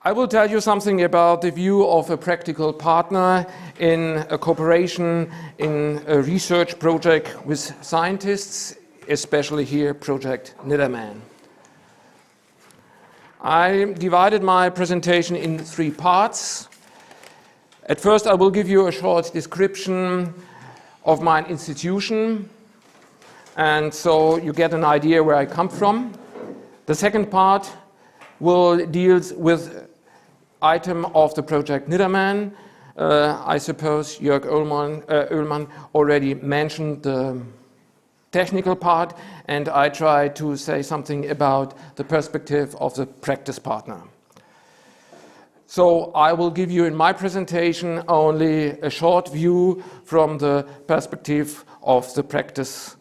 I will tell you something about the view of a practical partner in a cooperation in a research project with scientists, especially here, Project NiddaMan. I divided my presentation in 3 parts. At first, I will give you a short description of my institution, and so you get an idea where I come from. The second part will deal with item of the Project NiddaMan. I suppose Jörg Oehlmann already mentioned the technical part, and I try to say something about the perspective of the practice partner. So I will give you in my presentation only a short view from the perspective of the practice.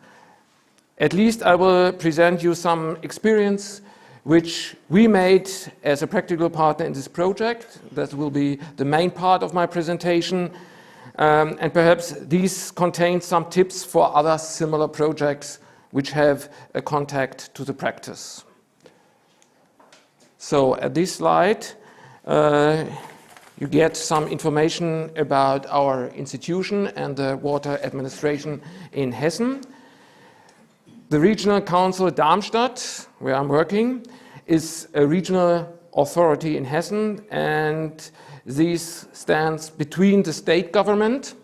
At least I will present you some experience which we made as a practical partner in this project. That will be the main part of my presentation. And perhaps these contain some tips for other similar projects which have a contact to the practice. So at this slide, you get some information about our institution and the water administration in Hessen. The Regional Council Darmstadt, where I'm working, is a regional authority in Hessen, and this stands between the state government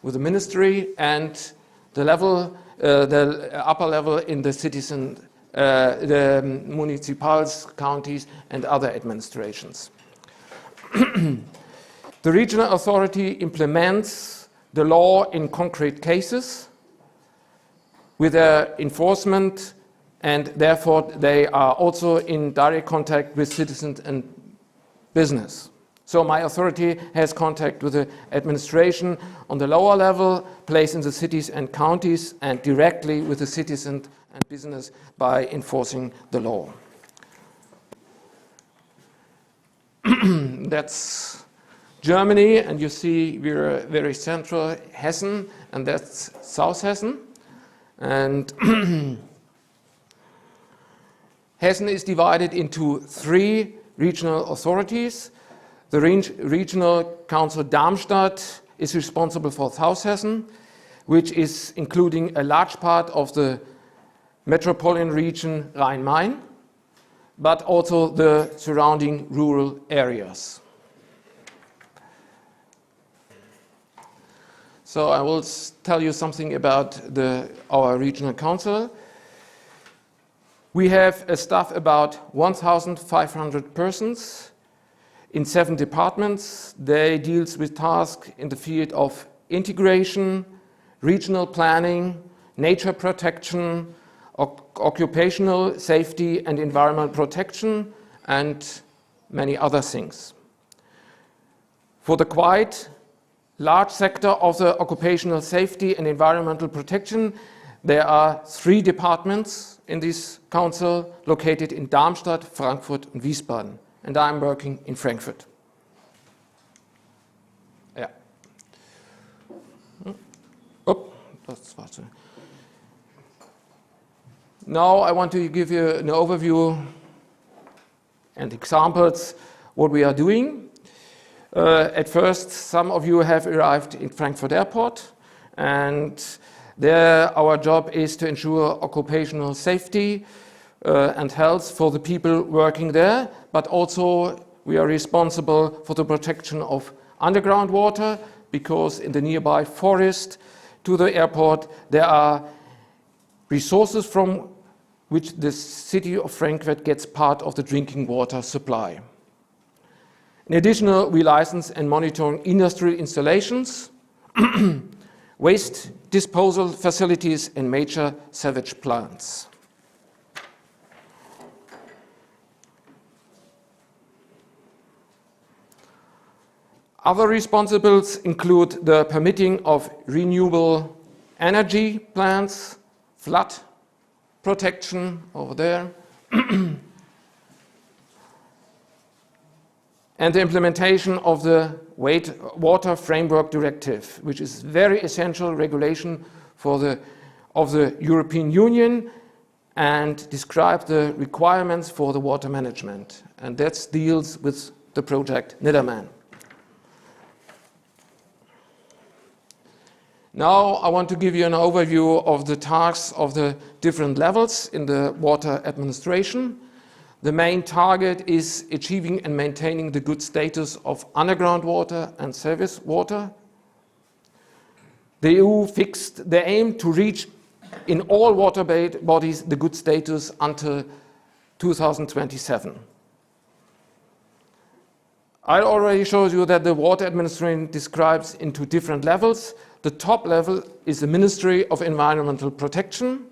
with the ministry and the level, the upper level in the citizen, the municipalities, counties, and other administrations. The regional authority implements the law in concrete cases with their enforcement, and therefore they are also in direct contact with citizens and business. So my authority has contact with the administration on the lower level, placed in the cities and counties, and directly with the citizens and business by enforcing the law. That's Germany, and you see we're very central Hessen, and that's South Hessen. And Hessen is divided into 3 regional authorities. The Regional Council Darmstadt is responsible for South Hessen, which is including a large part of the metropolitan region Rhine-Main, but also the surrounding rural areas. So I will tell you something about our regional council. We have a staff about 1,500 persons in 7 departments. They deal with tasks in the field of integration, regional planning, nature protection, occupational safety and environmental protection, and many other things. For the quite large sector of the occupational safety and environmental protection, there are 3 departments in this council located in Darmstadt, Frankfurt, and Wiesbaden. And I'm working in Frankfurt. Yeah. Oh, that's what. Now I want to give you an overview and examples what we are doing. At first, some of you have arrived in Frankfurt Airport, and there our job is to ensure occupational safety and health for the people working there, but also we are responsible for the protection of underground water, because in the nearby forest to the airport there are resources from which the city of Frankfurt gets part of the drinking water supply. In addition, we license and monitor industrial installations, waste disposal facilities, and major sewage plants. Other responsibilities include the permitting of renewable energy plants, flood protection over there, and the implementation of the Water Framework Directive, which is very essential regulation of the European Union and describes the requirements for the water management. And that deals with the project NiddaMan. Now I want to give you an overview of the tasks of the different levels in the water administration. The main target is achieving and maintaining the good status of underground water and surface water. The EU fixed the aim to reach in all water bodies the good status until 2027. I already showed you that the water administration describes into different levels. The top level is the Ministry of Environmental Protection.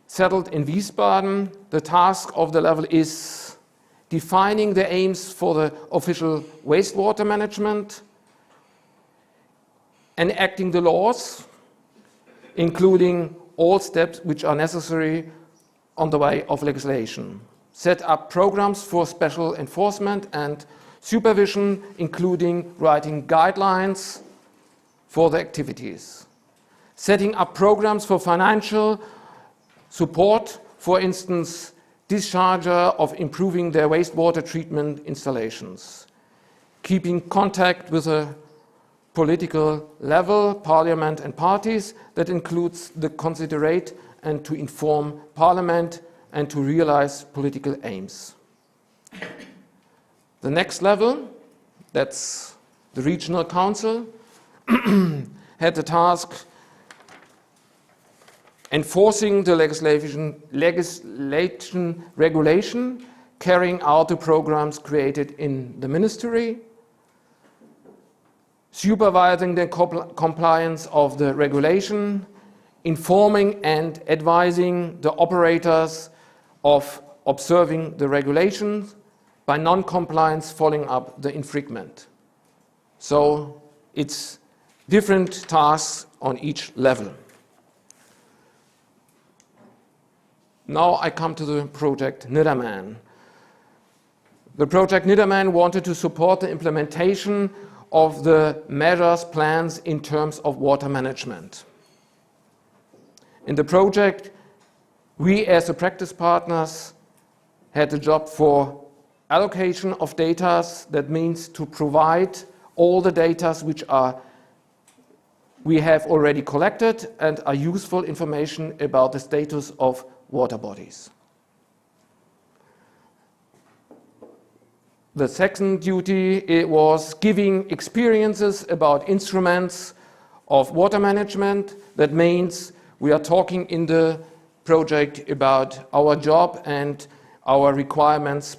Settled in Wiesbaden, the task of the level is defining the aims for the official wastewater management, enacting the laws, including all steps which are necessary on the way of legislation. Set up programs for special enforcement and supervision, including writing guidelines for the activities. Setting up programs for financial support, for instance, discharger of improving their wastewater treatment installations. Keeping contact with a political level, parliament and parties, that includes the considerate and to inform parliament and to realize political aims. The next level, that's the regional council, had the task enforcing the regulation, carrying out the programs created in the ministry, supervising the compliance of the regulation, informing and advising the operators of observing the regulations, by non-compliance following up the infringement. So it's different tasks on each level. Now I come to the project NiddaMan. The project NiddaMan wanted to support the implementation of the measures plans in terms of water management. In the project, we as the practice partners had the job for allocation of data, that means to provide all the data which we have already collected and are useful information about the status of water bodies. The second duty, it was giving experiences about instruments of water management. That means we are talking in the project about our job and our requirements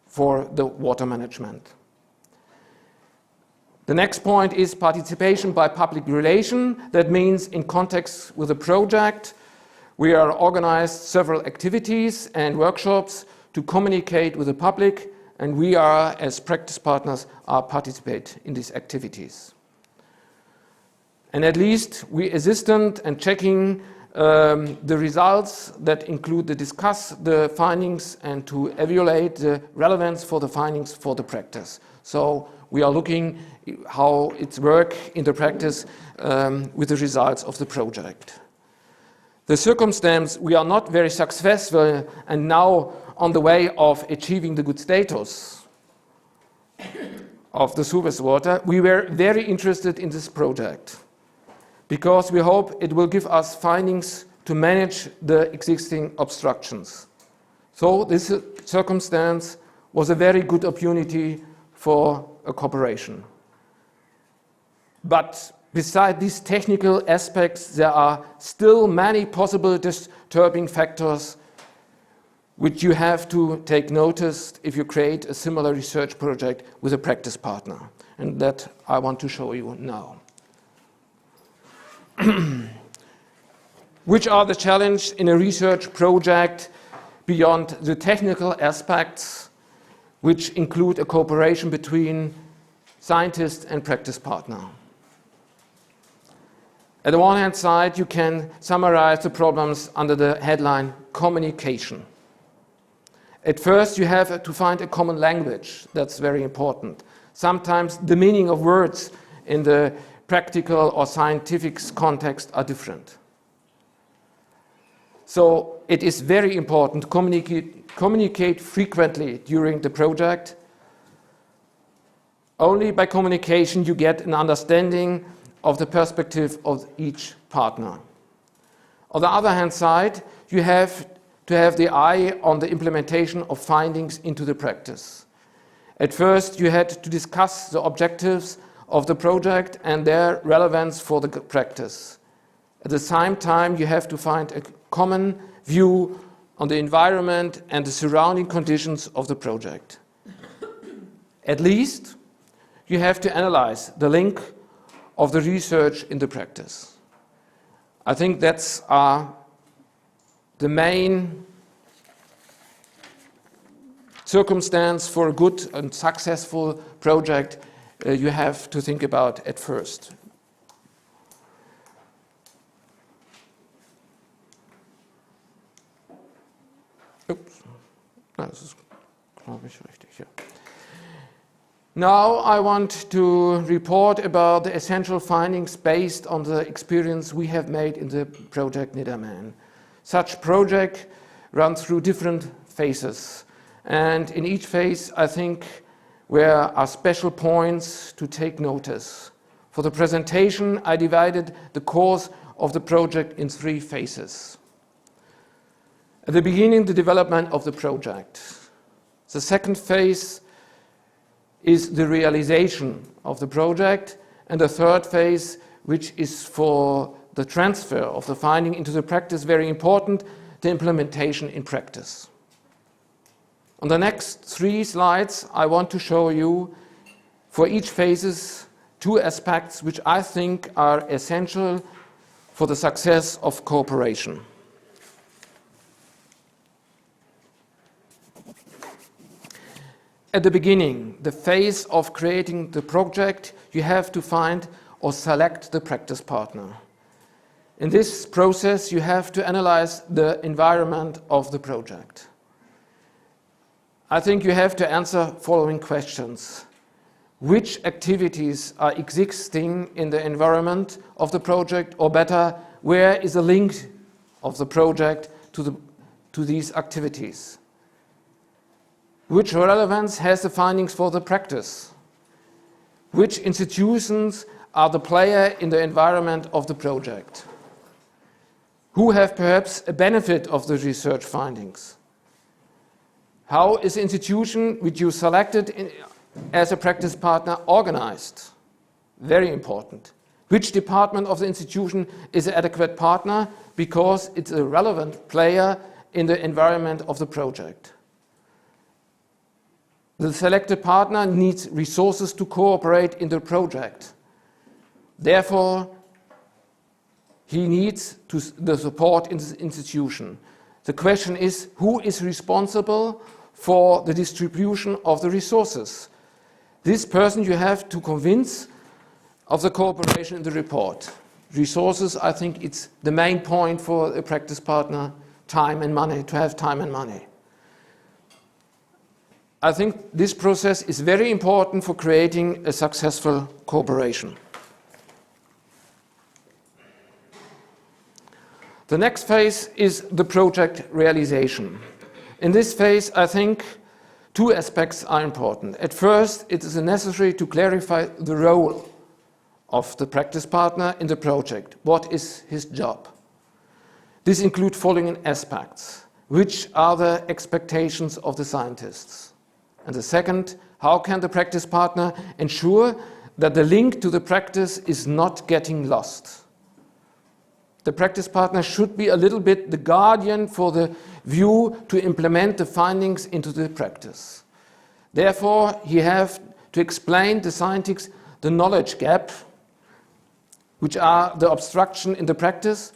for the water management. The next point is participation by public relation. That means in context with the project, we are organized several activities and workshops to communicate with the public, and we are, as practice partners, participate in these activities. And at least we assistant and checking the results that include to discuss the findings and to evaluate the relevance for the findings for the practice. So we are looking how it's work in the practice with the results of the project. The circumstance, we are not very successful and now on the way of achieving the good status of the surface water. We were very interested in this project because we hope it will give us findings to manage the existing obstructions. So this circumstance was a very good opportunity for a cooperation. But beside these technical aspects, there are still many possible disturbing factors which you have to take notice if you create a similar research project with a practice partner. And that I want to show you now. Which are the challenges in a research project beyond the technical aspects, which include a cooperation between scientist and practice partner? At the one hand side, you can summarize the problems under the headline communication. At first, you have to find a common language. That's very important. Sometimes the meaning of words in the practical or scientific context are different. So it is very important to communicate frequently during the project. Only by communication you get an understanding of the perspective of each partner. On the other hand side, you have to have the eye on the implementation of findings into the practice. At first, you had to discuss the objectives of the project and their relevance for the practice. At the same time, you have to find a common view on the environment and the surrounding conditions of the project. At least, you have to analyze the link of the research in the practice. I think that's the main circumstance for a good and successful project you have to think about at first. Oops. Das ist, glaube ich, richtig, ja. Now I want to report about the essential findings based on the experience we have made in the project NiddaMan. Such project runs through different phases, and in each phase I think there are special points to take notice. For the presentation I divided the course of the project in 3 phases. At the beginning, the development of the project. The second phase is the realization of the project, and the third phase, which is for the transfer of the finding into the practice, very important, the implementation in practice. On the next 3 slides, I want to show you for each phases 2 aspects which I think are essential for the success of cooperation. At the beginning, the phase of creating the project, you have to find or select the practice partner. In this process, you have to analyze the environment of the project. I think you have to answer following questions. Which activities are existing in the environment of the project, or better, where is the link of the project to these activities? Which relevance has the findings for the practice? Which institutions are the player in the environment of the project? Who have perhaps a benefit of the research findings? How is the institution which you selected as a practice partner organized? Very important. Which department of the institution is an adequate partner because it's a relevant player in the environment of the project? The selected partner needs resources to cooperate in the project. Therefore, he needs the support in the institution. The question is, who is responsible for the distribution of the resources? This person you have to convince of the cooperation in the report. Resources, I think it's the main point for a practice partner, time and money, to have time and money. I think this process is very important for creating a successful cooperation. The next phase is the project realization. In this phase, I think 2 aspects are important. At first, it is necessary to clarify the role of the practice partner in the project. What is his job? This includes following aspects. Which are the expectations of the scientists? And the second, how can the practice partner ensure that the link to the practice is not getting lost? The practice partner should be a little bit the guardian for the view to implement the findings into the practice. Therefore, he has to explain the scientists the knowledge gap, which are the obstruction in the practice,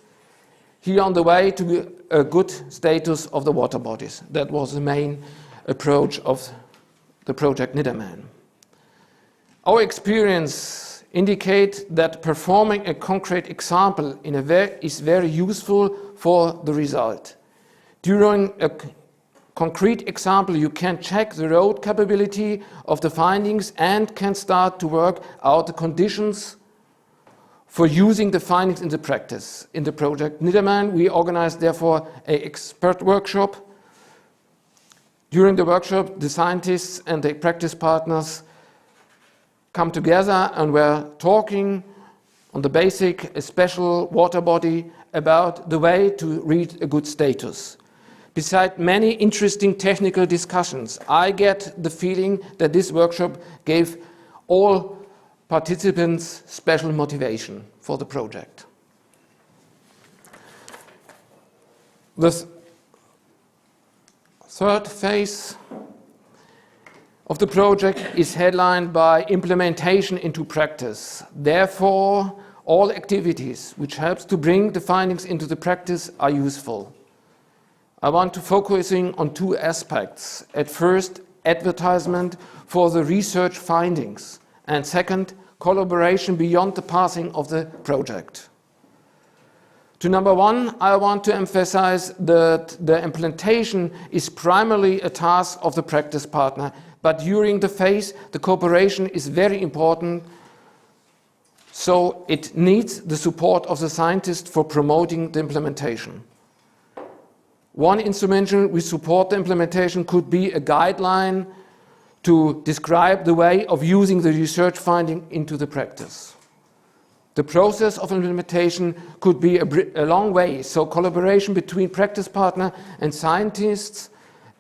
here on the way to a good status of the water bodies. That was the main approach of the project NiddaMan. Our experience indicates that performing a concrete example is very useful for the result. During a concrete example, you can check the road capability of the findings and can start to work out the conditions for using the findings in the practice. In the project NiddaMan, we organized therefore an expert workshop. During the workshop, the scientists and the practice partners come together and were talking on the basic, a special water body about the way to reach a good status. Besides many interesting technical discussions, I get the feeling that this workshop gave all participants special motivation for the project. The third phase of the project is headlined by implementation into practice. Therefore, all activities which helps to bring the findings into the practice are useful. I want to focusing on two aspects. At first, advertisement for the research findings, and second, collaboration beyond the passing of the project. To number one, I want to emphasize that the implementation is primarily a task of the practice partner, but during the phase, the cooperation is very important, so it needs the support of the scientist for promoting the implementation. One instrument which support the implementation could be a guideline to describe the way of using the research finding into the practice. The process of implementation could be a long way, so collaboration between practice partner and scientists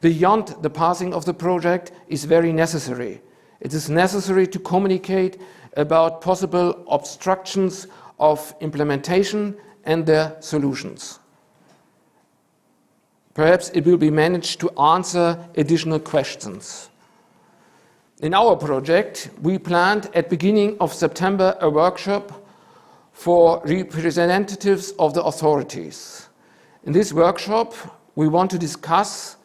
beyond the passing of the project is very necessary. It is necessary to communicate about possible obstructions of implementation and their solutions. Perhaps it will be managed to answer additional questions. In our project, we planned at beginning of September a workshop for representatives of the authorities. In this workshop, we want to discuss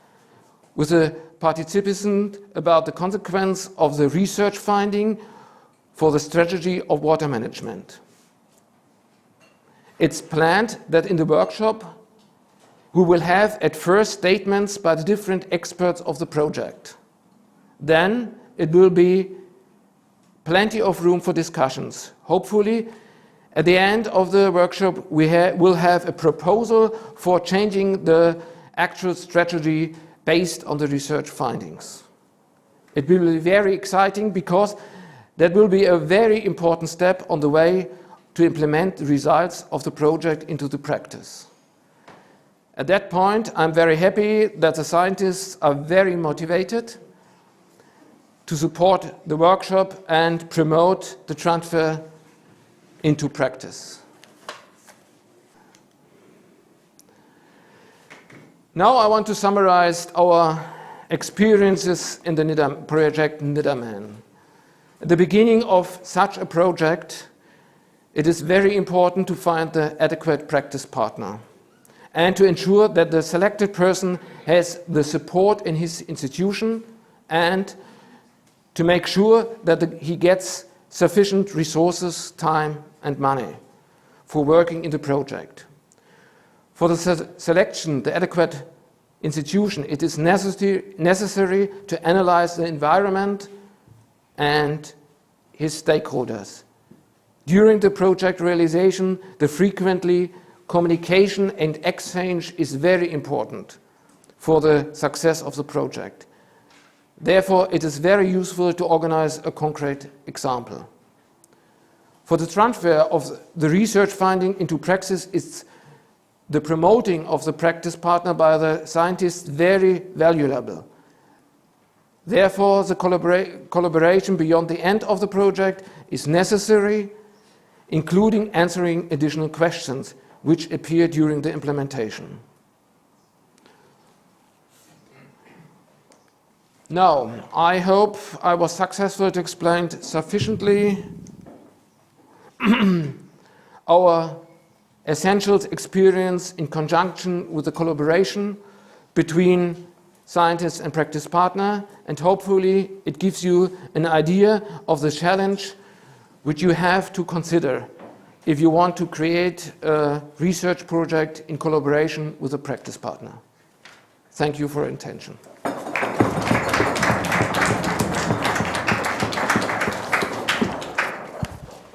with the participants about the consequence of the research finding for the strategy of water management. It's planned that in the workshop, we will have at first statements by the different experts of the project. Then it will be plenty of room for discussions. Hopefully, at the end of the workshop, we will have a proposal for changing the actual strategy based on the research findings. It will be very exciting because that will be a very important step on the way to implement the results of the project into the practice. At that point, I'm very happy that the scientists are very motivated to support the workshop and promote the transfer into practice. Now I want to summarize our experiences in the project NiddaMan. At the beginning of such a project, it is very important to find the adequate practice partner and to ensure that the selected person has the support in his institution and to make sure that he gets sufficient resources, time and money for working in the project. For the selection, the adequate institution, it is necessary to analyze the environment and his stakeholders. During the project realization, the frequently communication and exchange is very important for the success of the project. Therefore, it is very useful to organize a concrete example. For the transfer of the research finding into practice, it's the promoting of the practice partner by the scientists very valuable. Therefore, the collaboration beyond the end of the project is necessary, including answering additional questions which appear during the implementation. Now, I hope I was successful to explain sufficiently our essentials experience in conjunction with the collaboration between scientist and practice partner, and hopefully it gives you an idea of the challenge which you have to consider if you want to create a research project in collaboration with a practice partner. Thank you for your attention.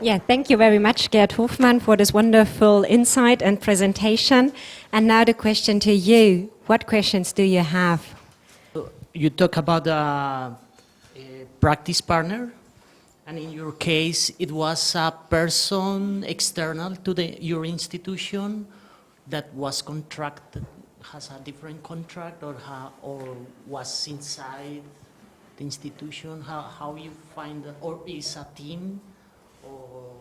Yeah, thank you very much, Gerd Hofmann, for this wonderful insight and presentation. And now the question to you. What questions do you have? You talk about a practice partner, and in your case, it was a person external to your institution that was contracted, has a different contract, or was inside the institution. How you find, or is a team, or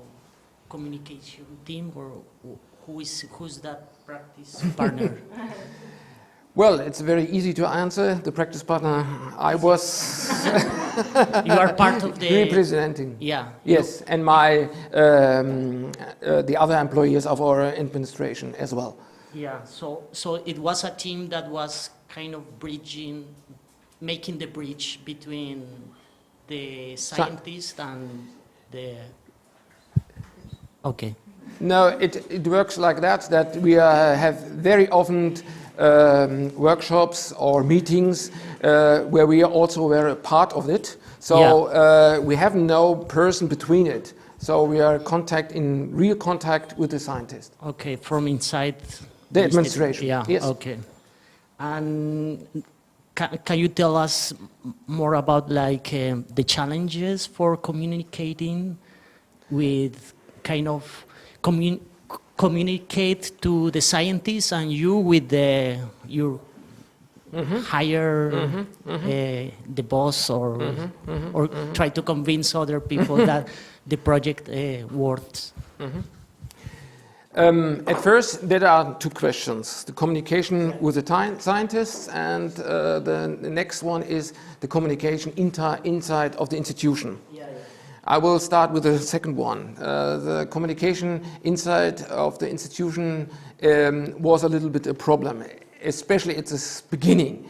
communication team, or who's that practice partner? Well, it's very easy to answer. The practice partner I was You are part of the representing. Yeah. Yes, and my the other employees of our administration as well. Yeah. So it was a team that was kind of making the bridge between the scientist and the. Okay. No, it works like that we have very often workshops or meetings where we also were a part of it. So we have no person between it. So we are in real contact with the scientist. Okay, from inside the administration. Yeah. Yes. Okay. And can you tell us more about the challenges for communicating with kind of communicate to the scientists and you with your higher the boss or try to convince other people that the project works? At first, there are two questions: the communication with the scientists, and the next one is the communication inside of the institution. I will start with the second one. The communication inside of the institution was a little bit a problem, especially at the beginning,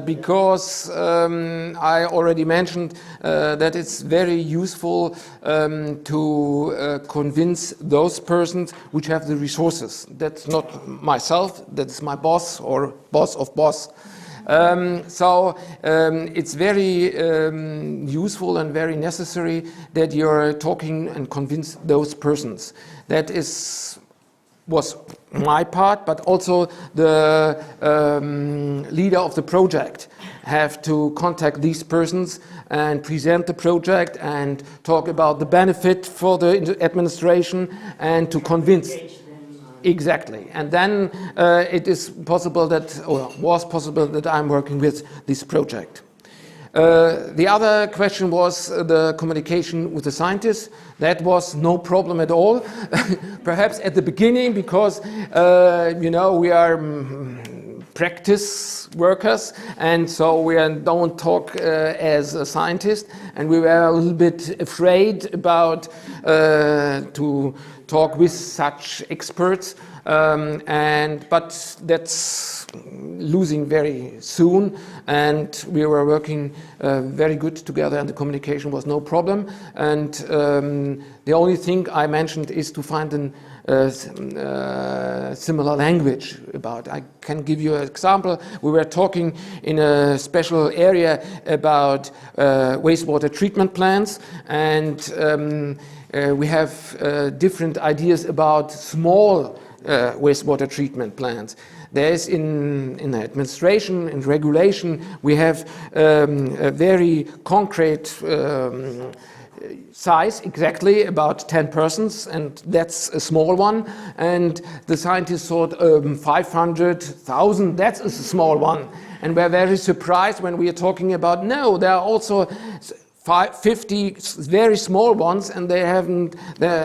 because I already mentioned that it's very useful to convince those persons which have the resources. That's not myself, that's my boss or boss of boss. So it's very useful and very necessary that you're talking and convince those persons. That was my part, but also the leader of the project have to contact these persons and present the project and talk about the benefit for the administration and to convince. Exactly, and then it is possible that, or was possible that I'm working with this project. The other question was the communication with the scientists. That was no problem at all. Perhaps at the beginning, because we are practice workers, and so we don't talk as a scientist, and we were a little bit afraid about to talk with such experts, but that's losing very soon, and we were working very good together, and the communication was no problem. And the only thing I mentioned is to find a similar language about. I can give you an example. We were talking in a special area about wastewater treatment plants, and we have different ideas about small wastewater treatment plants. There's in the administration and regulation, we have a very concrete size, exactly about 10 persons, and that's a small one. And the scientists thought 500,000, that's a small one. And we're very surprised when we are talking about, no, there are also 50 very small ones, and they haven't, there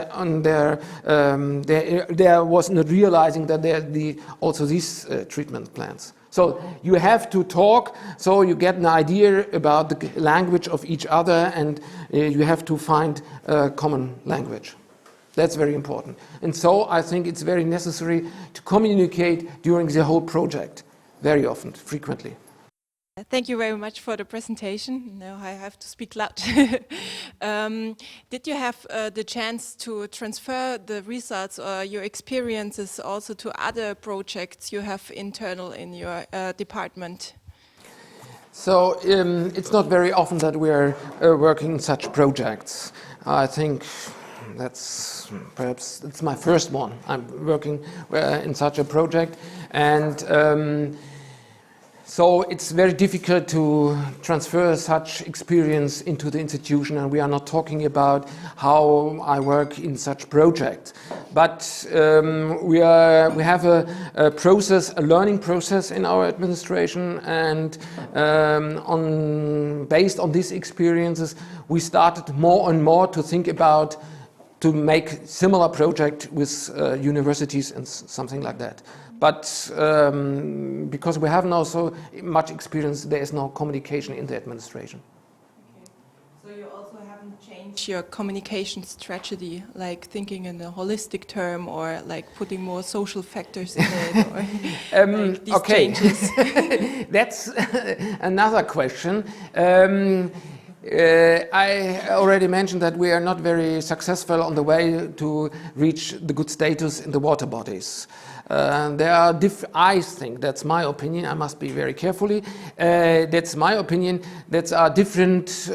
was not realizing that there are also these treatment plants. So you have to talk, so you get an idea about the language of each other, and you have to find a common language. That's very important. And so I think it's very necessary to communicate during the whole project, very often, frequently. Thank you very much for the presentation. Now I have to speak loud. Did you have the chance to transfer the results or your experiences also to other projects you have internal in your department? So it's not very often that we are working such projects. I think it's my first one. I'm working in such a project, and so it's very difficult to transfer such experience into the institution, and we are not talking about how I work in such projects. But we have a process, a learning process in our administration, and based on these experiences, we started more and more to think about to make similar project with universities and something like that. But because we have now so much experience, there is no communication in the administration. So you also haven't changed your communication strategy, like thinking in a holistic term, or like putting more social factors in it, or like these changes? That's another question. I already mentioned that we are not very successful on the way to reach the good status in the water bodies. There are I think, that's my opinion, I must be very carefully, that's my opinion, that are different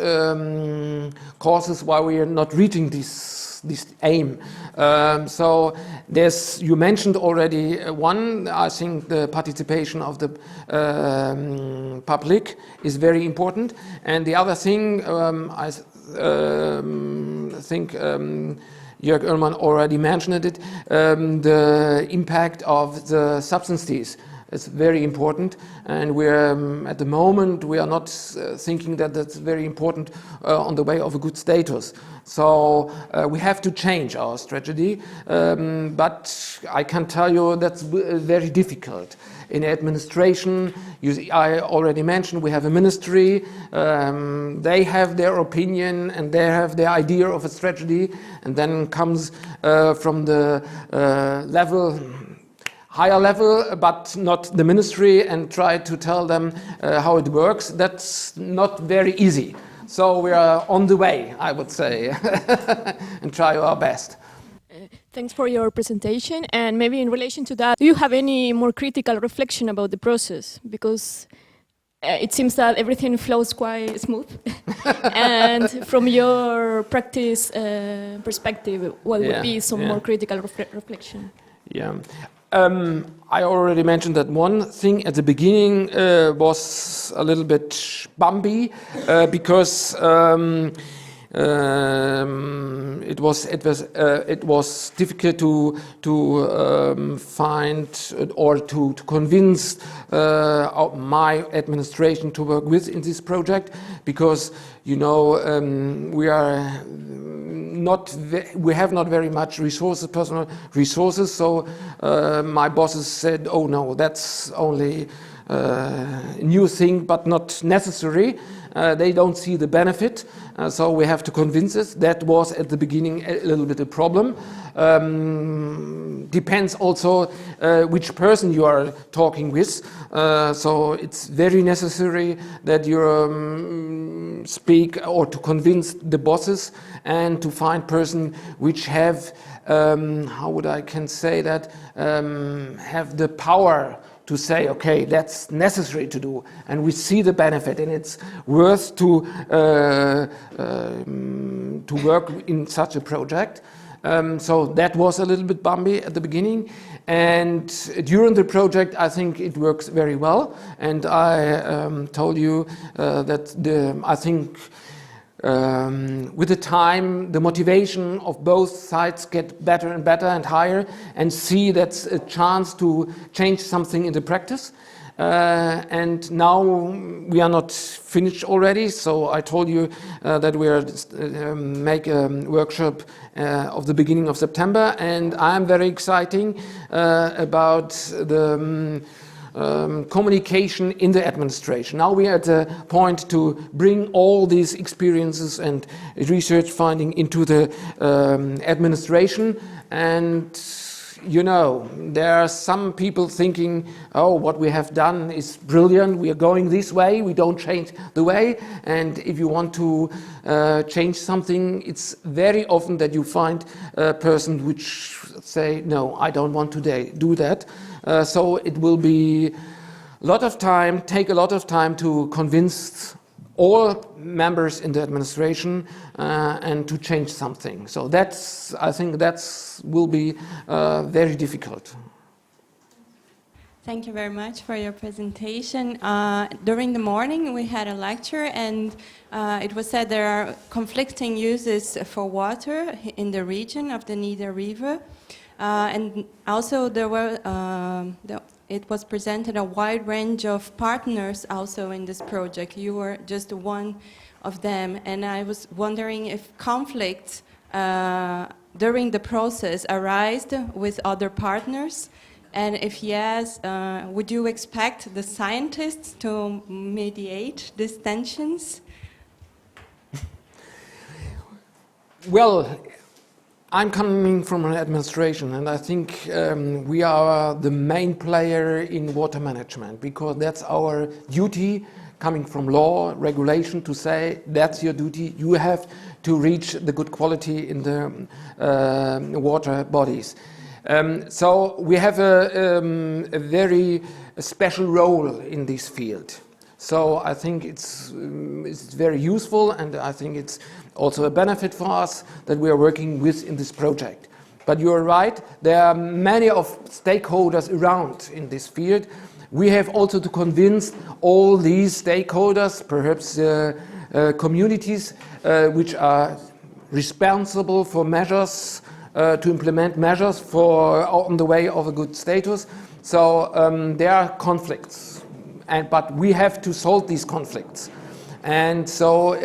causes why we are not reaching this aim. So you mentioned already one, I think the participation of the public is very important, and the other thing I think Jörg Oehlmann already mentioned it, the impact of the substances is very important, and we're at the moment we are not thinking that that's very important on the way of a good status. So we have to change our strategy, but I can tell you that's very difficult. In administration, I already mentioned we have a ministry, they have their opinion and they have their idea of a strategy, and then comes from the higher level, but not the ministry, and try to tell them how it works. That's not very easy. So we are on the way, I would say, and try our best. Thanks for your presentation, and maybe in relation to that, do you have any more critical reflection about the process? Because it seems that everything flows quite smooth. And from your practice perspective, what would be some more critical reflection? Yeah. I already mentioned that one thing at the beginning was a little bit bumpy because it was difficult to find or to convince my administration to work with in this project, because we have not very much resources, personal resources. So my bosses said, "Oh no, that's only a new thing, but not necessary." They don't see the benefit, so we have to convince us. That was at the beginning a little bit a problem. Depends also which person you are talking with. So it's very necessary that you speak or to convince the bosses and to find person which have, have the power to say, okay, that's necessary to do, and we see the benefit, and it's worth to work in such a project. So that was a little bit bumpy at the beginning, and during the project I think it works very well, and I told you that I think with the time, the motivation of both sides get better and better and higher, and see that's a chance to change something in the practice. And now we are not finished already, so I told you that we are make a workshop of the beginning of September, and I'm very exciting about the communication in the administration. Now we are at the point to bring all these experiences and research finding into the administration, and there are some people thinking, oh, what we have done is brilliant, we are going this way, we don't change the way, and if you want to change something, it's very often that you find a person which say, no, I don't want to do that. So it will be take a lot of time to convince all members in the administration and to change something. So that's, I think that's will be very difficult. Thank you very much for your presentation. During the morning we had a lecture, and it was said there are conflicting uses for water in the region of the Nidda River. And also there were, it was presented a wide range of partners also in this project. You were just one of them, and I was wondering if conflicts during the process arise with other partners, and if yes, would you expect the scientists to mediate these tensions? Well, I'm coming from an administration, and I think we are the main player in water management, because that's our duty, coming from law, regulation, to say that's your duty. You have to reach the good quality in the water bodies. So we have a very special role in this field. So I think it's very useful, and I think it's also a benefit for us that we are working with in this project. But you are right, there are many of stakeholders around in this field. We have also to convince all these stakeholders, perhaps communities which are responsible for measures, to implement measures for on the way of a good status. So there are conflicts, but we have to solve these conflicts. And so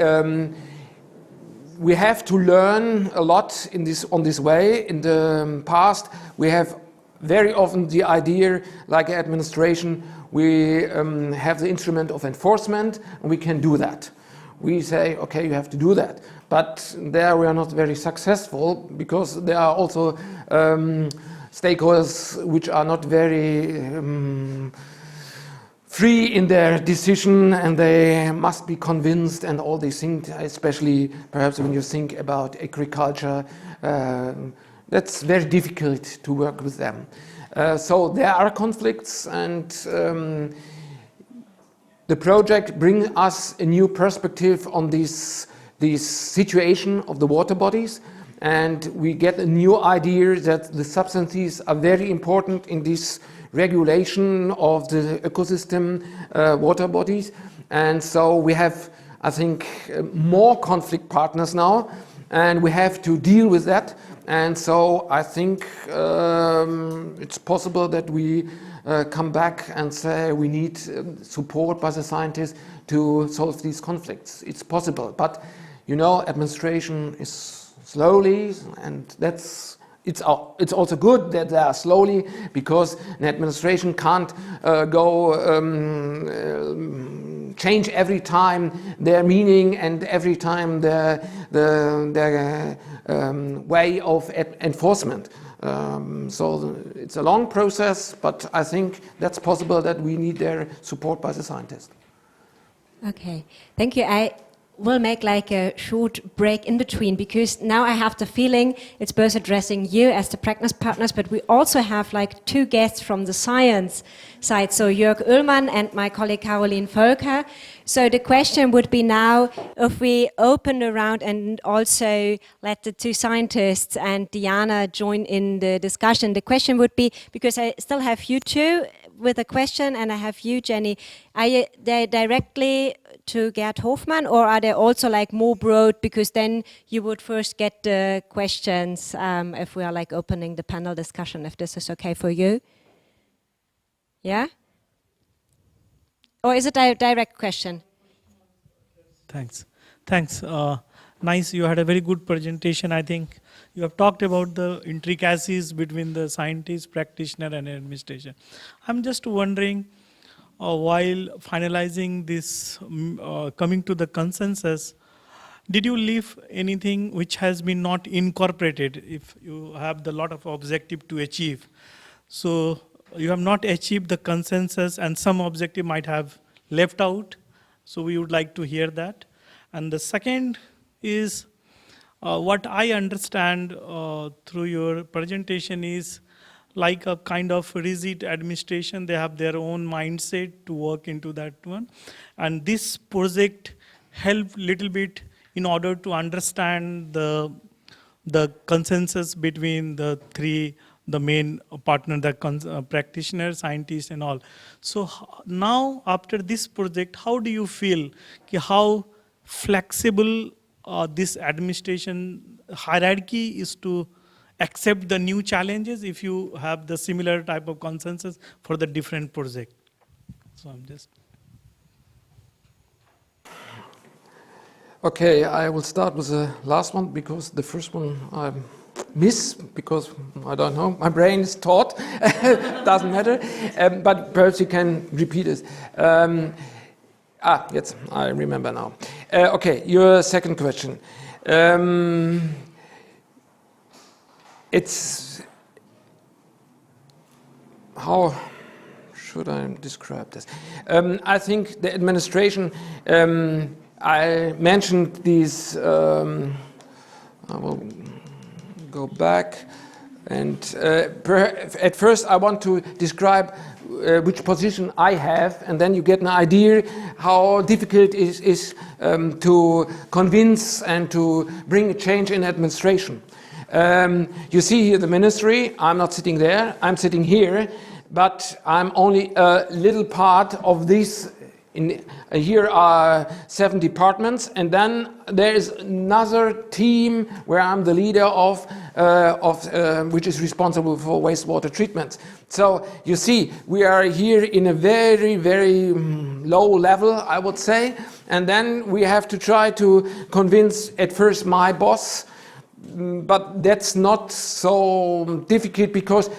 we have to learn a lot on this way. In the past, we have very often the idea, like administration, we have the instrument of enforcement, and we can do that. We say, okay, you have to do that. But there we are not very successful, because there are also stakeholders which are not very free in their decision, and they must be convinced, and all these things, especially perhaps when you think about agriculture, that's very difficult to work with them. So there are conflicts, and the project brings us a new perspective on this situation of the water bodies, and we get a new idea that the substances are very important in this regulation of the ecosystem water bodies. And so we have, I think, more conflict partners now, and we have to deal with that. And so I think it's possible that we come back and say we need support by the scientists to solve these conflicts. It's possible, but you know, administration is slowly, and it's also good that they are slowly, because an administration can't change every time their meaning and every time their way of enforcement. So it's a long process, but I think that's possible that we need their support by the scientists. Okay, thank you. I will make like a short break in between, because now I have the feeling it's both addressing you as the practice partners, but we also have like two guests from the science side, so Jörg Ullmann and my colleague Caroline Völker. So the question would be now, if we open around and also let the two scientists and Diana join in the discussion. The question would be, because I still have you two with a question, and I have you, Jenny, are they directly to Gerd Hofmann, or are they also like more broad, because then you would first get the questions if we are like opening the panel discussion, if this is okay for you? Yeah? Or is it a direct question? Thanks. Nice, you had a very good presentation. I think you have talked about the intricacies between the scientist, practitioner and administration. I'm just wondering, while finalizing this, coming to the consensus, did you leave anything which has been not incorporated if you have the lot of objective to achieve? So you have not achieved the consensus and some objective might have left out. So we would like to hear that. And the second is, what I understand through your presentation is like a kind of rigid administration. They have their own mindset to work into that one. And this project help little bit in order to understand the consensus between the main partner, the practitioner, scientist and all. So now after this project, how do you feel how flexible this administration hierarchy is to accept the new challenges if you have the similar type of consensus for the different project? So I'm just... Okay, I will start with the last one because the first one I miss because I don't know, my brain is taut, doesn't matter, but perhaps you can repeat it. Yes, I remember now. Okay, your second question. It's how should I describe this? I think the administration. I mentioned these. I will go back, and at first I want to describe which position I have, and then you get an idea how difficult it is to convince and to bring a change in administration. You see here the ministry. I'm not sitting there. I'm sitting here, but I'm only a little part of this. Here are 7 departments, and then there is another team where I'm the leader of which is responsible for wastewater treatment. So you see, we are here in a very, very low level, I would say, and then we have to try to convince at first my boss. But that's not so difficult because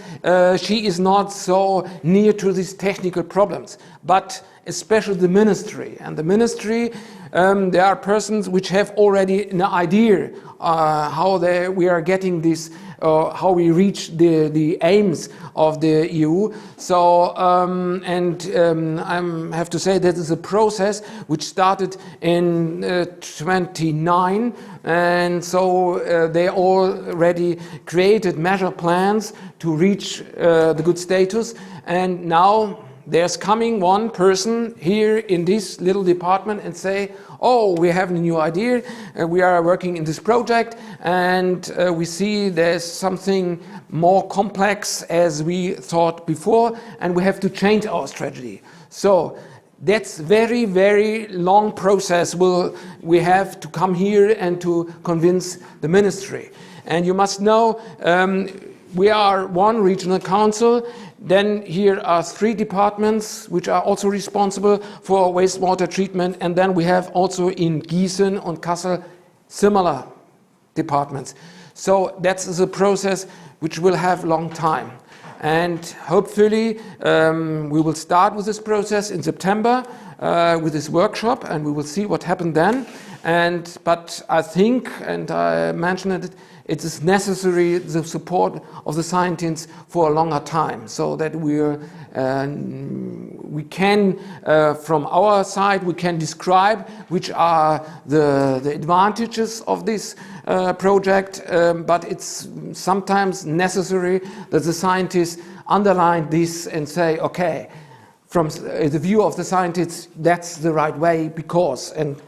she is not so near to these technical problems. But especially the ministry. And the ministry, there are persons which have already an idea how we are getting this, how we reach the aims of the EU. So, I have to say that is a process which started in 29, and so they already created measure plans to reach the good status, and now there's coming one person here in this little department and say, oh, we have a new idea, we are working in this project, and we see there's something more complex as we thought before, and we have to change our strategy. So that's very, very long process we have to come here and to convince the ministry. And you must know, we are one regional council. Then here are 3 departments which are also responsible for wastewater treatment, and then we have also in Gießen and Kassel similar departments. So that's a process which will have a long time. And hopefully we will start with this process in September with this workshop, and we will see what happened then. But I think, and I mentioned it, it is necessary the support of the scientists for a longer time, so that we can, from our side, we can describe which are the advantages of this project, but it's sometimes necessary that the scientists underline this and say, okay, from the view of the scientists, that's the right way because, and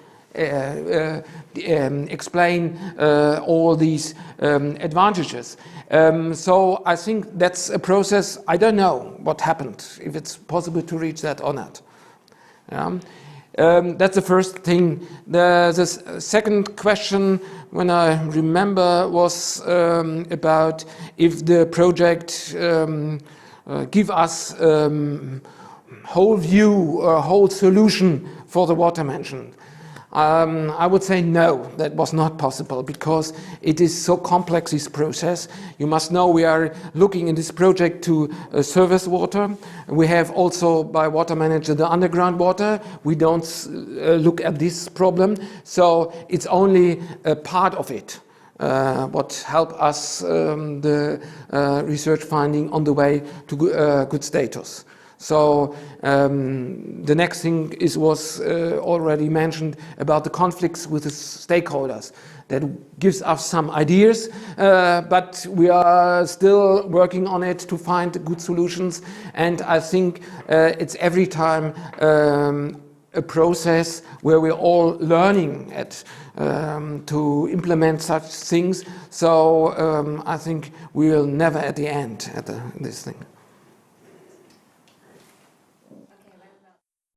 explain all these advantages. So I think that's a process. I don't know what happened, if it's possible to reach that or not. That's the first thing. The second question, when I remember, was about if the project give us whole view or whole solution for the water management. I would say no, that was not possible because it is so complex, this process. You must know we are looking in this project to surface water. We have also by water manager the underground water. We don't look at this problem, so it's only a part of it. What help us the research finding on the way to good status. So the next thing was already mentioned about the conflicts with the stakeholders. That gives us some ideas, but we are still working on it to find good solutions. And I think it's every time a process where we're all learning to implement such things. So I think we will never at the end at this thing.